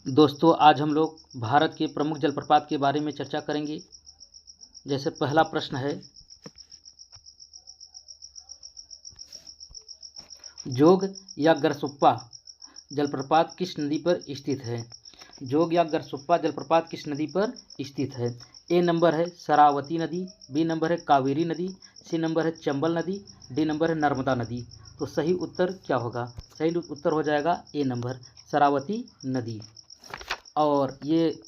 दोस्तों, आज हम लोग भारत के प्रमुख जलप्रपात के बारे में चर्चा करेंगे। जैसे पहला प्रश्न है, जोग या गरसुप्पा जलप्रपात किस नदी पर स्थित है? जोग या गरसुप्पा जलप्रपात किस नदी पर स्थित है? ए नंबर है शरावती नदी, बी नंबर है कावेरी नदी, सी नंबर है चंबल नदी, डी नंबर है नर्मदा नदी। तो सही उत्तर क्या होगा? सही उत्तर हो जाएगा ए नंबर शरावती नदी। और ये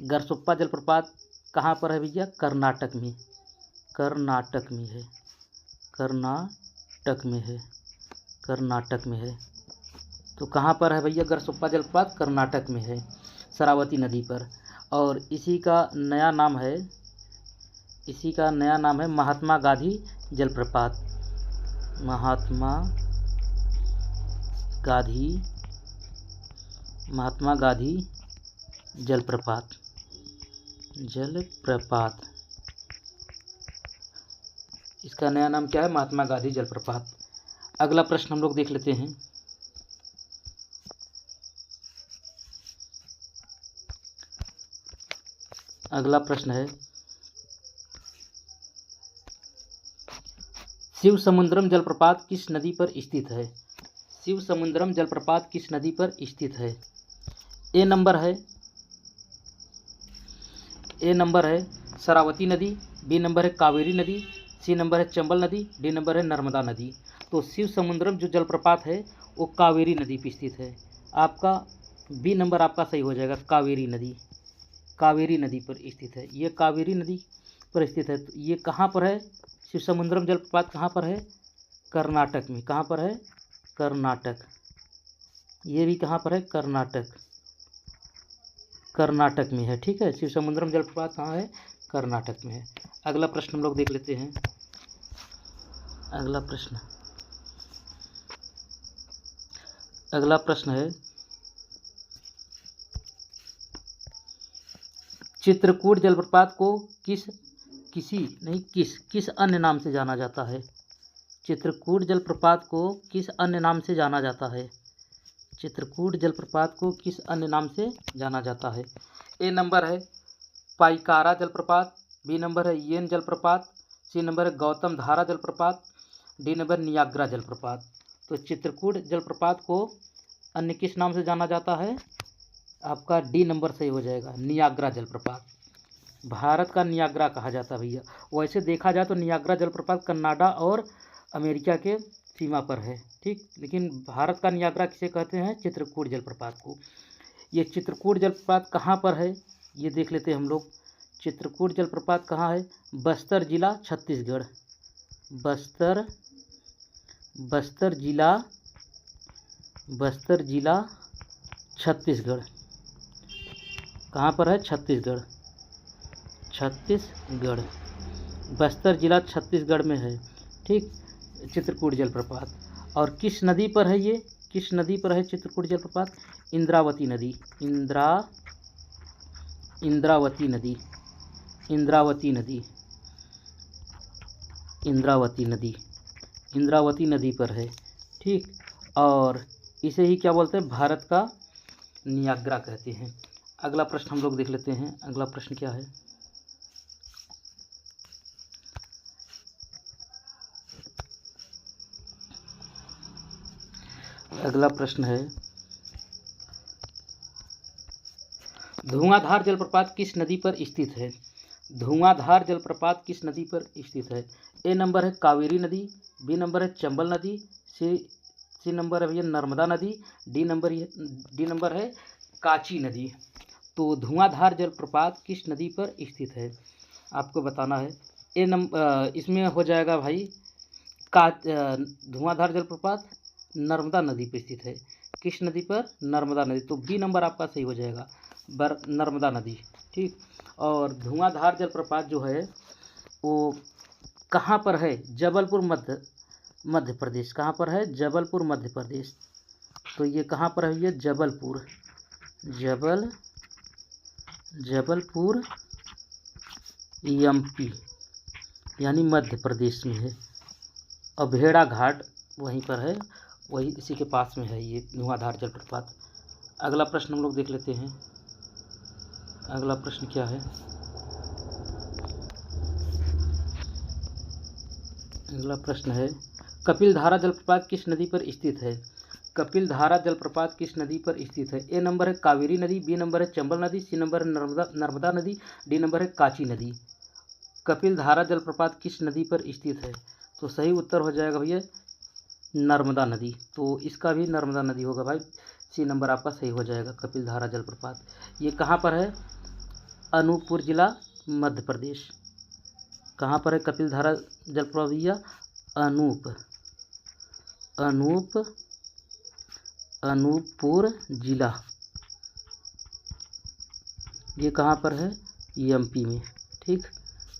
गरसुप्पा जलप्रपात कहाँ पर है भैया? कर्नाटक में। कर्नाटक में है। कर्नाटक में है। कर्नाटक में है। तो कहाँ पर है भैया गरसुप्पा जलप्रपात? कर्नाटक में है, शरावती नदी पर। और इसी का नया नाम है महात्मा गांधी जलप्रपात। महात्मा गांधी जलप्रपात। इसका नया नाम क्या है? महात्मा गांधी जलप्रपात। अगला प्रश्न हम लोग देख लेते हैं। अगला प्रश्न है, शिव समुद्रम जलप्रपात किस नदी पर स्थित है? शिव समुद्रम जलप्रपात किस नदी पर स्थित है? ए नंबर है शरावती नदी, बी नंबर है कावेरी नदी, सी नंबर है चंबल नदी, डी नंबर है नर्मदा नदी। तो शिव समुद्रम जो जलप्रपात है वो कावेरी नदी पर स्थित है। आपका बी नंबर आपका सही हो जाएगा, कावेरी नदी। कावेरी नदी पर स्थित है। ये कावेरी नदी पर स्थित है। तो ये कहाँ पर है? शिव समुद्रम जलप्रपात कहाँ पर है? कर्नाटक में। कहाँ पर है? कर्नाटक। ये भी कहाँ पर है? कर्नाटक। कर्नाटक में है। ठीक है, शिव समुद्रम जलप्रपात कहाँ है? कर्नाटक में है। अगला प्रश्न हम लोग देख लेते हैं। अगला प्रश्न है, चित्रकूट जलप्रपात को किस अन्य नाम से जाना जाता है? चित्रकूट जलप्रपात को किस अन्य नाम से जाना जाता है? चित्रकूट जलप्रपात को किस अन्य नाम से जाना जाता है? ए नंबर है पाइकारा जलप्रपात, बी नंबर है येन जलप्रपात, सी नंबर है गौतम धारा जलप्रपात, डी नंबर नियाग्रा जलप्रपात। तो चित्रकूट जलप्रपात को अन्य किस नाम से जाना जाता है? आपका डी नंबर सही हो जाएगा, नियाग्रा जलप्रपात। भारत का नियाग्रा कहा जाता है भैया। वैसे देखा जाए तो नियाग्रा जलप्रपात कनाडा और अमेरिका के सीमा पर है, ठीक। लेकिन भारत का नियाग्रा किसे कहते हैं? चित्रकूट जलप्रपात को। ये चित्रकूट जलप्रपात कहाँ पर है ये देख लेते हैं हम लोग। चित्रकूट जलप्रपात कहाँ है? बस्तर जिला, छत्तीसगढ़। बस्तर जिला छत्तीसगढ़। कहाँ पर है? छत्तीसगढ़। बस्तर जिला छत्तीसगढ़ में है, ठीक, चित्रकूट जलप्रपात। और किस नदी पर है ये? किस नदी पर है चित्रकूट जलप्रपात? इंद्रावती नदी। इंद्रावती नदी पर है, ठीक। और इसे ही क्या बोलते हैं? भारत का नियाग्रा कहते हैं। अगला प्रश्न हम लोग देख लेते हैं। अगला प्रश्न क्या है? अगला प्रश्न है, धुआंधार जलप्रपात किस नदी पर स्थित है? धुआंधार जलप्रपात किस नदी पर स्थित है? ए नंबर है कावेरी नदी, बी नंबर है चंबल नदी, सी नंबर है भैया नर्मदा नदी, डी नंबर है काची नदी। तो धुआंधार जलप्रपात किस नदी पर स्थित है आपको बताना है। इसमें हो जाएगा भाई धुआंधार जलप्रपात नर्मदा नदी पर स्थित है। किस नदी पर? नर्मदा नदी। तो बी नंबर आपका सही हो जाएगा, नर्मदा नदी, ठीक। और धुआंधार जलप्रपात जो है वो कहाँ पर है? जबलपुर मध्य प्रदेश। कहाँ पर है? जबलपुर मध्य प्रदेश। तो ये कहाँ पर है? ये जबलपुर एमपी यानी मध्य प्रदेश में है। और भेड़ा घाट वहीं पर है, वही इसी के पास में है ये धुआंधार जलप्रपात। अगला प्रश्न हम लोग देख लेते हैं। अगला प्रश्न क्या है? अगला प्रश्न है, कपिलधारा जलप्रपात किस नदी पर स्थित है? कपिलधारा जलप्रपात किस नदी पर स्थित है? ए नंबर है कावेरी नदी, बी नंबर है चंबल नदी, सी नंबर है नर्मदा नदी, डी नंबर है काची नदी। कपिलधारा जलप्रपात किस नदी पर स्थित है? तो सही उत्तर हो जाएगा भैया नर्मदा नदी। तो इसका भी नर्मदा नदी होगा भाई, सी नंबर आपका सही हो जाएगा। कपिलधारा जलप्रपात ये कहाँ पर है? अनूपपुर जिला, मध्य प्रदेश। कहाँ पर है कपिलधारा जलप्रपात भैया? अनूपपुर जिला, ये कहाँ पर है? एमपी में। ठीक,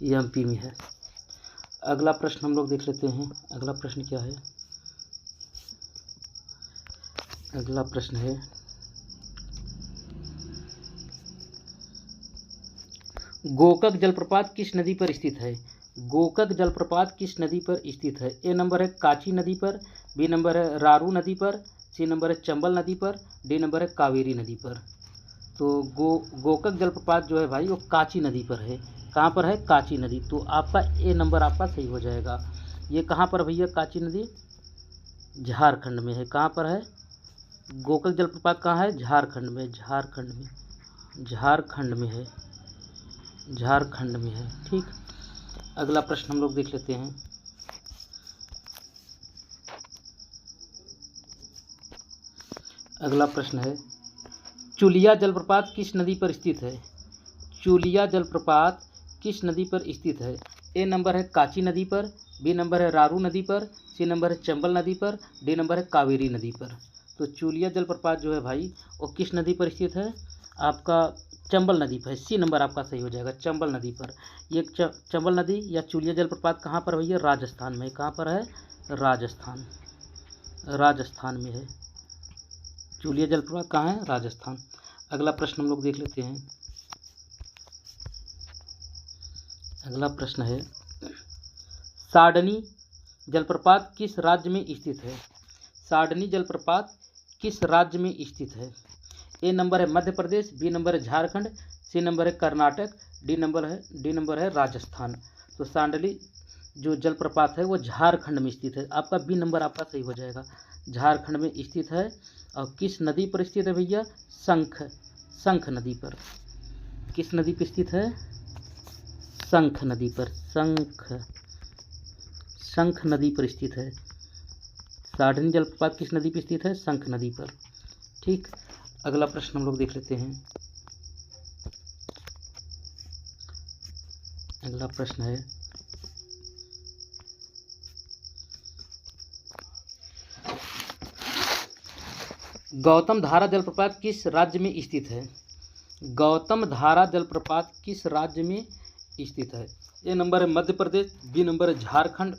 एमपी में है। अगला प्रश्न हम लोग देख लेते हैं। अगला प्रश्न क्या है? अगला प्रश्न है, गोकक जलप्रपात किस नदी पर स्थित है? गोकक जलप्रपात किस नदी पर स्थित है? ए नंबर है काची नदी पर, बी नंबर है रारू नदी पर, सी नंबर है चंबल नदी पर, डी नंबर है कावेरी नदी पर। तो गोकक जलप्रपात जो है भाई वो काची नदी पर है। कहाँ पर है? काची नदी। तो आपका ए नंबर आपका सही हो जाएगा। ये कहाँ पर भैया काची नदी? झारखंड में है। कहाँ पर है? गोकक जलप्रपात कहाँ है? झारखंड में, झारखंड में है, झारखंड में है। ठीक, अगला प्रश्न हम लोग देख लेते हैं। अगला प्रश्न है, चुलिया जलप्रपात किस नदी पर स्थित है? चुलिया जलप्रपात किस नदी पर स्थित है? ए नंबर है काची नदी पर, बी नंबर है रारू नदी पर, सी नंबर है चंबल नदी पर, डी नंबर है कावेरी नदी पर। तो चुलिया जलप्रपात जो है भाई वो किस नदी पर स्थित है? आपका चंबल नदी पर है। सी नंबर आपका सही हो जाएगा, चंबल नदी पर। ये चंबल नदी या चुलिया जलप्रपात कहाँ पर भैया? राजस्थान में। कहाँ पर है? राजस्थान में है। चुलिया जलप्रपात कहाँ है? राजस्थान। अगला प्रश्न हम लोग देख लेते हैं। अगला प्रश्न है, साडनी जलप्रपात किस राज्य में स्थित है? साडनी जलप्रपात किस राज्य में स्थित है? ए नंबर है मध्य प्रदेश, बी नंबर है झारखंड, सी नंबर है कर्नाटक, डी नंबर है राजस्थान। तो सांडली जो जलप्रपात है वो झारखंड में स्थित है। आपका बी नंबर आपका सही हो जाएगा, झारखंड में स्थित है। और किस नदी पर स्थित है भैया? शंख नदी पर। किस नदी पर स्थित है? शंख नदी पर। शंख नदी पर स्थित है। साडनी जलप्रपात किस नदी पर स्थित है? शंख नदी पर। ठीक, अगला प्रश्न हम लोग देख लेते हैं। अगला प्रश्न है, गौतम धारा जलप्रपात किस राज्य में स्थित है? गौतम धारा जलप्रपात किस राज्य में स्थित है? ए नंबर है मध्य प्रदेश, बी नंबर है झारखंड,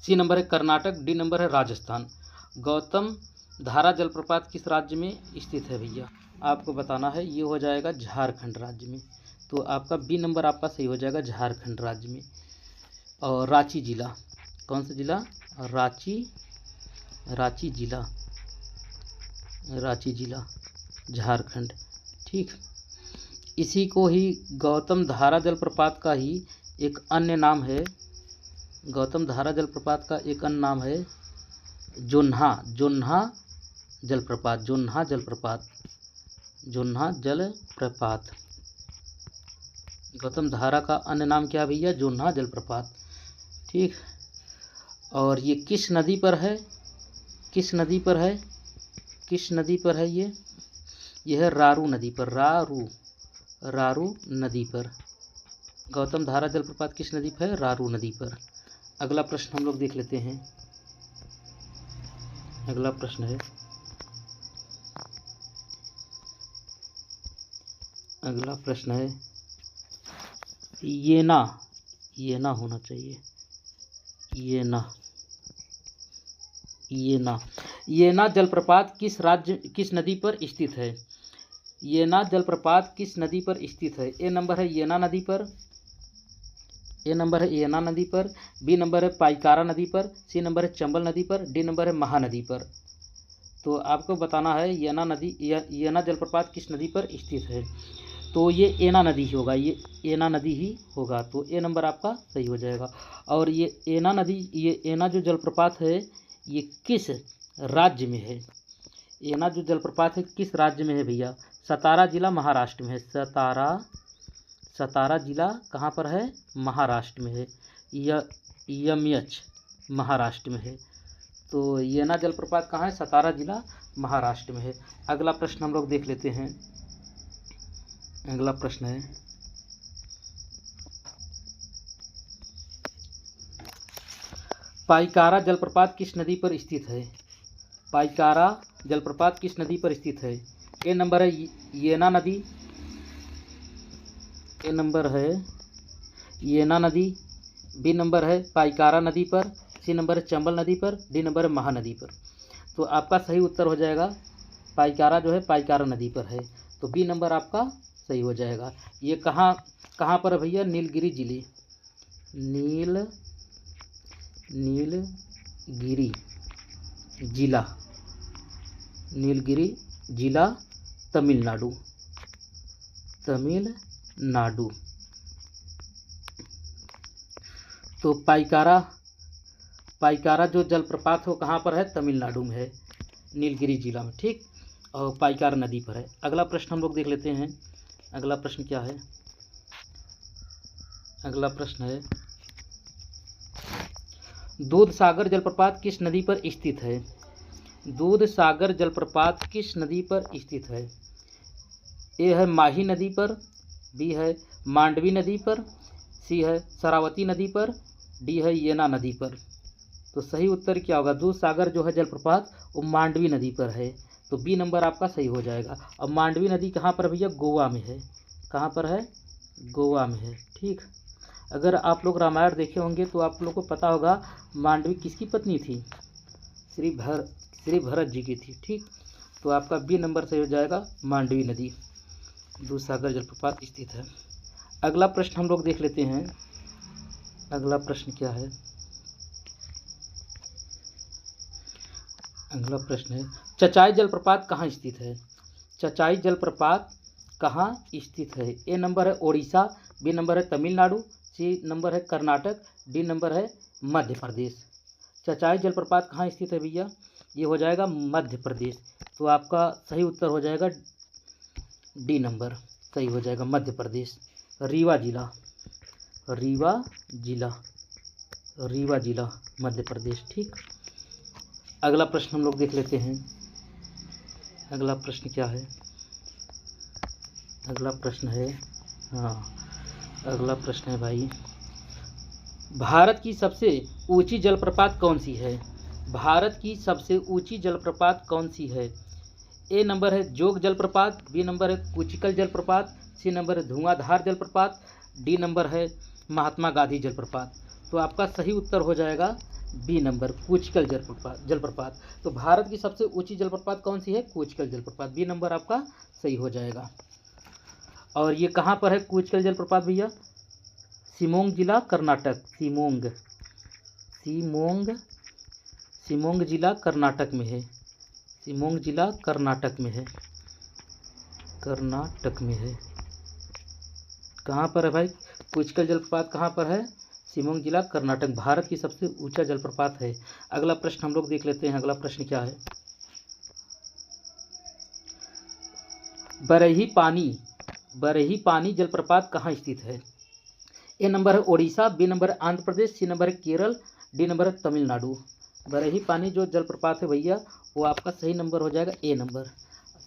सी नंबर है कर्नाटक, डी नंबर है राजस्थान। गौतम धारा जलप्रपात किस राज्य में स्थित है भैया? आपको बताना है। ये हो जाएगा झारखंड राज्य में। तो आपका बी नंबर आपका सही हो जाएगा, झारखंड राज्य में। और रांची जिला, कौन सा जिला? रांची जिला, झारखंड। ठीक, इसी को ही गौतम धारा जलप्रपात का ही एक अन्य नाम है। गौतम धारा जलप्रपात का एक अन्य नाम है जोन्हा जलप्रपात। गौतम धारा का अन्य नाम क्या भैया? जोन्हा जलप्रपात। ठीक, और ये किस नदी पर है? किस नदी पर है ये? यह है रारू नदी पर। रारू नदी पर। गौतम धारा जलप्रपात किस नदी पर है? रारू नदी पर। अगला प्रश्न हम लोग देख लेते हैं। अगला प्रश्न है, येना होना चाहिए। येना जलप्रपात किस नदी पर स्थित है? येना जलप्रपात किस नदी पर स्थित है? ए नंबर है येना नदी पर, बी नंबर है पाइकारा नदी पर, सी नंबर है चंबल नदी पर, डी नंबर है महानदी पर। तो आपको बताना है येना नदी येना जलप्रपात किस नदी पर स्थित है। तो ये एना नदी ही होगा, ये एना नदी ही होगा। तो ए नंबर आपका सही हो जाएगा। और ये एना नदी, ये एना जो जलप्रपात है ये किस राज्य में है। एना जो जलप्रपात है किस राज्य में है भैया। सतारा जिला महाराष्ट्र में है। सतारा जिला कहाँ पर है, महाराष्ट्र में है। यमएच महाराष्ट्र में है। तो येना जलप्रपात कहाँ है, सतारा जिला महाराष्ट्र में है। अगला प्रश्न हम लोग देख लेते हैं। अगला प्रश्न है पाइकारा जलप्रपात किस नदी पर स्थित है। पाइकारा जलप्रपात किस नदी पर स्थित है। ए नंबर है येना नदी, ए नंबर है येना नदी, बी नंबर है पाइकारा नदी पर, सी नंबर है चंबल नदी पर, डी नंबर है महानदी पर। तो आपका सही उत्तर हो जाएगा पाइकारा जो है पाइकारा नदी पर है। तो बी नंबर आपका सही हो जाएगा। ये कहाँ पर है भैया, नीलगिरी जिले, नीलगिरी जिला तमिलनाडु। तो पाइकारा जो जलप्रपात हो कहाँ पर है, तमिलनाडु में है, नीलगिरी जिला में, ठीक। और पाइकारा नदी पर है। अगला प्रश्न हम लोग देख लेते हैं। अगला प्रश्न क्या है, अगला प्रश्न है दूधसागर जलप्रपात किस नदी पर स्थित है। दूधसागर जलप्रपात किस नदी पर स्थित है। ए है माही नदी पर, बी है मांडवी नदी पर, सी है शरावती नदी पर, डी है येना नदी पर। तो सही उत्तर क्या होगा, दूधसागर जो है जलप्रपात वो मांडवी नदी पर है। तो बी नंबर आपका सही हो जाएगा। और मांडवी नदी कहाँ पर भैया, गोवा में है। कहाँ पर है, गोवा में है, ठीक। अगर आप लोग रामायण देखे होंगे तो आप लोग को पता होगा मांडवी किसकी पत्नी थी, श्री भरत जी की थी, ठीक। तो आपका बी नंबर सही हो जाएगा, मांडवी नदी दूधसागर जलप्रपात स्थित है। अगला प्रश्न हम लोग देख लेते हैं। अगला प्रश्न क्या है, अगला प्रश्न है चचाई जलप्रपात कहाँ स्थित है। चचाई जलप्रपात कहाँ स्थित है। ए नंबर है ओडिशा, बी नंबर है तमिलनाडु, सी नंबर है कर्नाटक, डी नंबर है मध्य प्रदेश। चचाई जलप्रपात कहाँ स्थित है भैया, ये हो जाएगा मध्य प्रदेश। तो आपका सही उत्तर हो जाएगा डी नंबर सही हो जाएगा, मध्य प्रदेश, रीवा जिला मध्य प्रदेश, ठीक। अगला प्रश्न हम लोग देख लेते हैं। अगला प्रश्न क्या है, अगला प्रश्न है अगला प्रश्न है भाई, भारत की सबसे ऊंची जलप्रपात कौन सी है। भारत की सबसे ऊंची जलप्रपात कौन सी है। ए नंबर है जोग जलप्रपात, बी नंबर है कुचिकल जलप्रपात, सी नंबर है धुआंधार जलप्रपात, डी नंबर है महात्मा गांधी जलप्रपात। तो आपका सही उत्तर हो जाएगा बी नंबर कुचिकल जलप्रपात। तो भारत की सबसे ऊंची जलप्रपात कौन सी है, कुचिकल जलप्रपात। बी नंबर आपका सही हो जाएगा। और ये कहाँ पर है कुचिकल जलप्रपात भैया, शिमोंग जिला कर्नाटक, शिमोंग जिला कर्नाटक में है, शिमोंग जिला कर्नाटक में है, कहाँ पर है भाई कुचिकल जलप्रपात, कहाँ पर है, शिमोंग जिला कर्नाटक, भारत की सबसे ऊंचा जलप्रपात है। अगला प्रश्न हम लोग देख लेते हैं। अगला प्रश्न क्या है, बरही पानी जलप्रपात कहाँ स्थित है। ए नंबर है ओडिशा, बी नंबर है आंध्र प्रदेश, सी नंबर है केरल, डी नंबर है तमिलनाडु। बरही पानी जो जलप्रपात है भैया वो आपका सही नंबर हो जाएगा ए नंबर,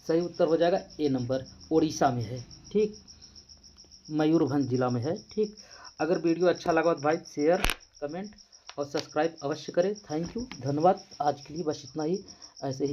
सही उत्तर हो जाएगा ए नंबर, ओडिशा में है, ठीक, मयूरभंज जिला में है, ठीक। अगर वीडियो अच्छा लगा तो भाई शेयर, कमेंट और सब्सक्राइब अवश्य करें। थैंक यू, धन्यवाद। आज के लिए बस इतना ही, ऐसे ही